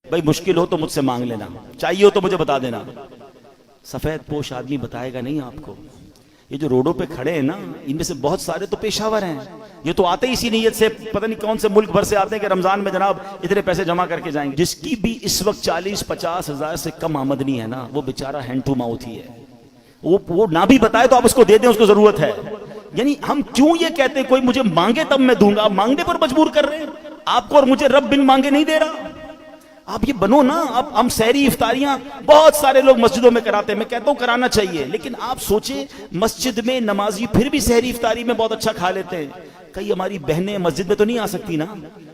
بھائی مشکل ہو تو مجھ سے مانگ لینا، چاہیے ہو تو مجھے بتا دینا۔ سفید پوش آدمی بتائے گا نہیں آپ کو۔ یہ جو روڈوں پہ کھڑے ہیں نا، ان میں سے بہت سارے تو پیشہ ور ہیں، یہ تو آتے ہی اسی نیت سے، پتہ نہیں کون سے ملک بھر سے آتے ہیں کہ رمضان میں جناب اتنے پیسے جمع کر کے جائیں گے۔ جس کی بھی اس وقت 40-50 ہزار سے کم آمدنی ہے نا، وہ بیچارہ ہینڈ ٹو ماؤتھ ہی ہے۔ وہ نہ بھی بتائے تو آپ اس کو دے دیں، اس کو ضرورت ہے۔ یعنی ہم کیوں یہ کہتے ہیں کوئی مجھے مانگے تب میں دوں گا، آپ مانگنے پر مجبور کر رہے ہیں آپ کو، اور مجھے رب بن مانگے نہیں دے رہا۔ آپ یہ بنو نا۔ اب ہم سحری افطاریاں بہت سارے لوگ مسجدوں میں کراتے ہیں، میں کہتا ہوں کرانا چاہیے، لیکن آپ سوچیں مسجد میں نمازی پھر بھی سحری افطاری میں بہت اچھا کھا لیتے ہیں، کئی ہماری بہنیں مسجد میں تو نہیں آ سکتی نا،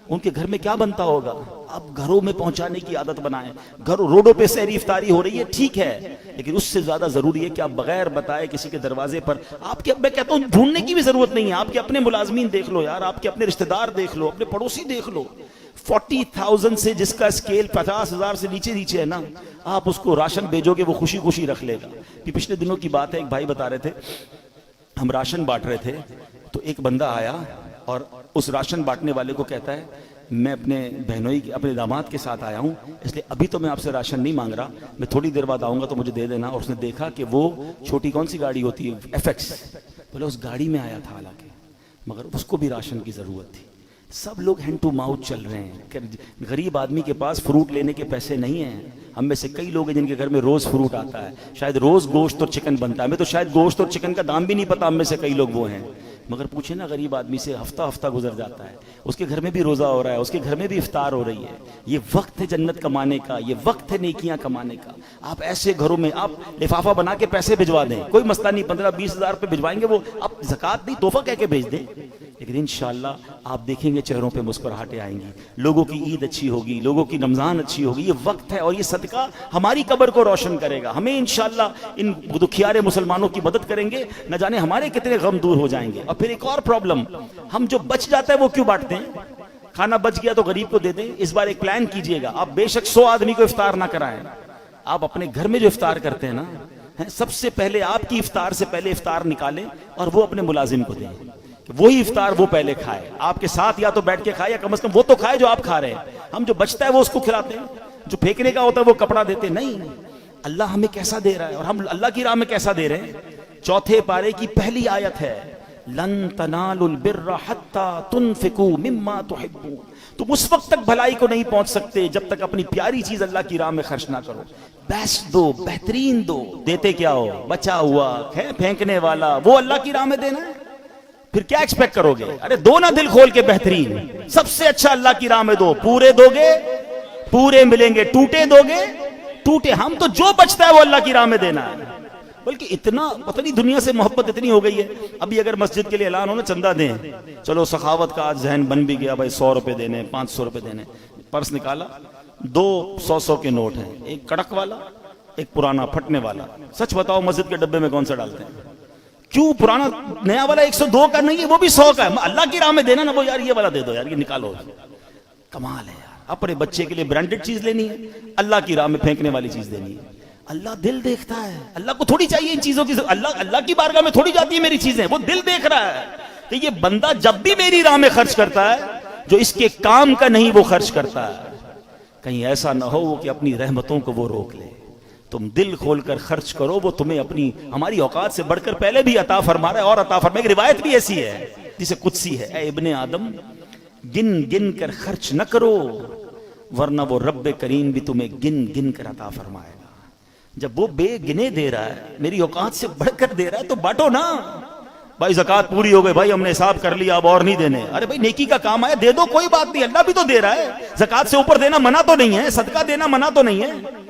ان کے گھر میں کیا بنتا ہوگا؟ اب گھروں میں پہنچانے کی عادت بنائیں۔ روڈوں پہ سحری افطاری ہو رہی ہے ٹھیک ہے، لیکن اس سے زیادہ ضروری ہے کہ آپ بغیر بتائے کسی کے دروازے پر، آپ کے، میں کہتا ہوں ڈھونڈنے کی بھی ضرورت نہیں ہے، آپ کے اپنے ملازمین دیکھ لو یار، آپ کے اپنے رشتہ دار دیکھ لو، اپنے پڑوسی دیکھ لو۔ 40,000 سے جس کا اسکیل 50,000 سے نیچے ہے نا، آپ اس کو راشن بھیجو گے وہ خوشی خوشی رکھ لے گا۔ پچھلے دنوں کی بات ہے، ایک بھائی بتا رہے تھے ہم راشن بانٹ رہے تھے، تو ایک بندہ آیا اور اس راشن بانٹنے والے کو کہتا ہے میں اپنے بہنوئی اپنے داماد کے ساتھ آیا ہوں، اس لیے ابھی تو میں آپ سے راشن نہیں مانگ رہا، میں تھوڑی دیر بعد آؤں گا تو مجھے دے دینا۔ اور اس نے دیکھا کہ وہ چھوٹی کون سی گاڑی ہوتی ہے، FX، بولے اس گاڑی میں آیا تھا حالانکہ، مگر اس کو بھی راشن کی ضرورت تھی۔ سب لوگ ہینڈ ٹو ماؤتھ چل رہے ہیں کہ غریب آدمی کے پاس فروٹ لینے کے پیسے نہیں ہیں۔ ہم میں سے کئی لوگ ہیں جن کے گھر میں روز فروٹ آتا ہے، شاید روز گوشت اور چکن بنتا ہے، ہمیں تو شاید گوشت اور چکن کا دام بھی نہیں پتا، ہم میں سے کئی لوگ وہ ہیں، مگر پوچھیں نا غریب آدمی سے، ہفتہ گزر جاتا ہے، اس کے گھر میں بھی روزہ ہو رہا ہے، اس کے گھر میں بھی افطار ہو رہی ہے۔ یہ وقت ہے جنت کمانے کا، یہ وقت ہے نیکیاں کمانے کا۔ آپ ایسے گھروں میں آپ لفافہ بنا کے پیسے بھجوا دیں، کوئی مسئلہ نہیں، 15-20 ہزار پہ بھجوائیں گے، وہ آپ زکوٰۃ نہیں تحفہ کہہ کے بھیج دیں، لیکن انشاءاللہ آپ دیکھیں گے چہروں پہ مسکراہٹیں آئیں گی، لوگوں کی عید اچھی ہوگی، لوگوں کی رمضان اچھی ہوگی۔ یہ وقت ہے اور یہ صدقہ ہماری قبر کو روشن کرے گا، ہمیں انشاءاللہ ان دکھیارے مسلمانوں کی مدد کریں گے، نہ جانے ہمارے کتنے غم دور ہو جائیں گے۔ اور پھر ایک اور پرابلم، ہم جو بچ جاتا ہے وہ کیوں بانٹتے ہیں؟ کھانا بچ گیا تو غریب کو دے دیں۔ اس بار ایک پلان کیجئے گا، آپ بے شک 100 آدمی کو افطار نہ کرائیں، آپ اپنے گھر میں جو افطار کرتے ہیں نا، سب سے پہلے آپ کی افطار سے پہلے افطار نکالیں اور وہ اپنے ملازم کو دیں، وہی افطار وہ پہلے کھائے، آپ کے ساتھ یا تو بیٹھ کے کھائے یا کم از کم وہ تو کھائے جو آپ کھا رہے ہیں۔ ہم جو بچتا ہے وہ اس کو کھلاتے ہیں، جو پھینکنے کا ہوتا ہے وہ کپڑا دیتے نہیں۔ اللہ ہمیں کیسا دے رہا ہے اور ہم اللہ کی راہ میں کیسا دے رہے ہیں۔ 4 پارے کی پہلی آیت ہے لن تنالوا البر حتى تنفقوا مما تحبون، تم اس وقت تک بھلائی کو نہیں پہنچ سکتے جب تک اپنی پیاری چیز اللہ کی راہ میں خرچ نہ کرو، بیسٹ دو، بہترین دو۔ دیتے کیا ہو؟ بچا ہوا ہے پھینکنے والا، وہ اللہ کی راہ میں دینا ہے، پھر کیا ایکسپیکٹ کرو گے؟ ارے دو نا دل کھول کے بہترین، سب سے اچھا اللہ کی راہ میں دو، پورے دو گے پورے ملیں گے، ٹوٹے دو گے ٹوٹے۔ ہم تو جو بچتا ہے وہ اللہ کی راہ میں دینا ہے، بلکہ اتنا پتہ نہیں دنیا سے محبت اتنی ہو گئی ہے۔ ابھی اگر مسجد کے لیے اعلان ہو نا چندہ دیں، چلو سخاوت کا آج ذہن بن بھی گیا، بھائی 100 روپے دینے، 500 روپے دینے، پرس نکالا، 2 100 کے نوٹ ہیں، ایک کڑک والا ایک پرانا پھٹنے والا۔ سچ بتاؤ مسجد کے ڈبے میں کون سا ڈالتے ہیں؟ کیوں پرانا؟ نیا والا 102 کا نہیں ہے، وہ بھی 100 کا ہے، اللہ کی راہ میں دینا نا، وہ یار یہ والا دے دو یار، یہ نکالو۔ کمال ہے یار، اپنے بچے کے لیے برانڈڈ چیز لینی ہے، اللہ کی راہ میں پھینکنے والی چیز لینی ہے۔ اللہ دل دیکھتا ہے، اللہ کو تھوڑی چاہیے ان چیزوں کی، اللہ کی بارگاہ میں تھوڑی جاتی ہے میری چیزیں، وہ دل دیکھ رہا ہے کہ یہ بندہ جب بھی میری راہ میں خرچ کرتا ہے جو اس کے کام کا نہیں وہ خرچ کرتا ہے، کہیں ایسا نہ ہو کہ اپنی رحمتوں کو وہ روک لے۔ تم دل کھول کر خرچ کرو، وہ تمہیں اپنی ہماری اوقات سے بڑھ کر پہلے بھی عطا فرما رہا ہے اور عطا فرما۔ ایک روایت بھی ایسی ہے جسے قدسی ہے، اے ابن آدم گن گن کر خرچ نہ کرو ورنہ وہ رب کریم بھی تمہیں گن گن کر عطا فرمائے گا۔ جب وہ بے گنے دے رہا ہے، میری اوقات سے بڑھ کر دے رہا ہے تو بانٹو نا۔ بھائی زکوٰۃ پوری ہو گئی، بھائی ہم نے حساب کر لیا اب اور نہیں دینے، ارے بھائی نیکی کا کام آیا دے دو، کوئی بات نہیں، اللہ بھی تو دے رہا ہے۔ زکوٰۃ سے اوپر دینا منع تو نہیں ہے، صدقہ دینا منع تو نہیں ہے۔